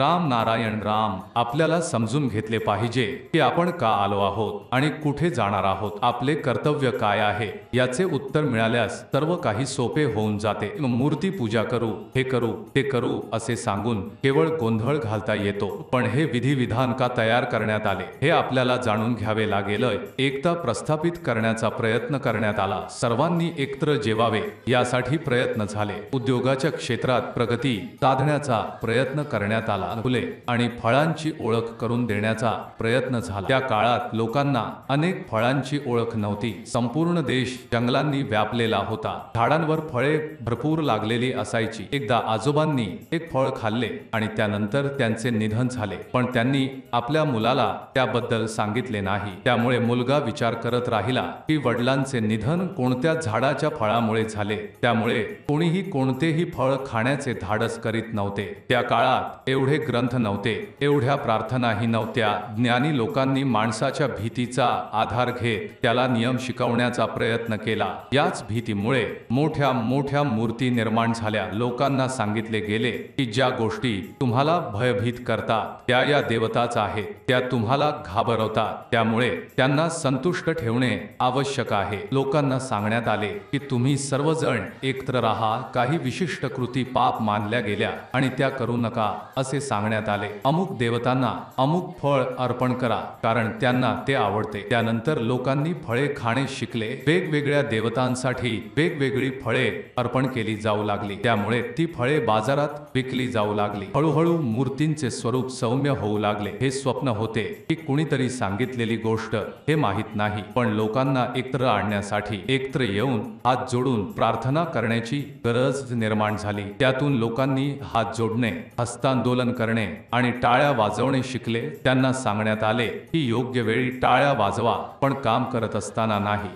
राम नारायण राम. आपल्याला समजून घेतले पाहिजे की आपण का आलो आहोत आणि कुठे जाणार आहोत, आपले कर्तव्य काय आहे याचे उत्तर मिळाल्यास सर्व काही सोपे होऊन जाते. मूर्ती पूजा करू, हे करू ते करू असे सांगून केवळ गोंधळ घालता येतो. पण हे विधिविधान का तयार करण्यात आले हे आपल्याला जाणून घ्यावे लागेल. एकता प्रस्थापित करण्याचा प्रयत्न करण्यात आला. सर्वांनी एकत्र जेवावे यासाठी प्रयत्न झाले. उद्योगाच्या क्षेत्रात प्रगती साधण्याचा प्रयत्न करण्यात आला. फुले आणि फळांची ओळख करून देण्याचा प्रयत्न झाला. त्या काळात लोकांना अनेक फळांची ओळख नव्हती. संपूर्ण देश जंगलांनी व्यापलेला होता. झाडांवर फळे भरपूर लागलेली असायची. एकदा आजोबांनी एक फळ खाल्ले आणि त्यानंतर त्यांचे निधन झाले. पण त्यांनी आपल्या मुलाला त्याबद्दल सांगितले नाही. त्यामुळे मुलगा विचार करत राहिला की वडिलांचे निधन कोणत्या झाडाच्या फळामुळे झाले. त्यामुळे कोणीही कोणतेही फळ खाण्याचे धाडस करीत नव्हते. त्या काळात एवढे ग्रंथ नव्हते, एवढ्या प्रार्थनाही नव्हत्या. ज्ञानी लोकांनी माणसाच्या भीतीचा आधार घेत त्याला नियम शिकवण्याचा प्रयत्न केला. याच भीतीमुळे मोठ्या मोठ्या मूर्ती निर्माण झाल्या. लोकांना सांगितले गेले की ज्या गोष्टी तुम्हाला भयभीत करतात त्या या देवताच आहेत, त्या तुम्हाला घाबरवतात. त्यामुळे त्यांना संतुष्ट ठेवणे आवश्यक आहे. लोकांना सांगण्यात आले की तुम्ही सर्वजण एकत्र राहा. काही विशिष्ट कृती पाप मानल्या गेल्या आणि त्या करू नका असे सांगण्यात आले. अमुक देवतांना अमुक फळ अर्पण करा कारण त्यांना ते आवडते. त्यानंतर लोकांनी फळे खाणे शिकले. वेगवेगळ्या देवतांसाठी वेगवेगळी फळे अर्पण केली जाऊ लागली. त्यामुळे ती फळे बाजारात विकली जाऊ लागली. हळूहळू मूर्तींचे स्वरूप सौम्य होऊ लागले. हे स्वप्न होते की कुणीतरी सांगितलेली गोष्ट हे माहित नाही. पण लोकांना एकत्र आणण्यासाठी एकत्र येऊन हात जोडून प्रार्थना करण्याची गरज निर्माण झाली. त्यातून लोकांनी हात जोडणे, हस्तांदोलन करणे आणि टाळ्या वाजवणे शिकले. त्यांना सांगण्यात आले की योग्य वेळी टाळ्या वाजवा, पण काम करत असताना नाही.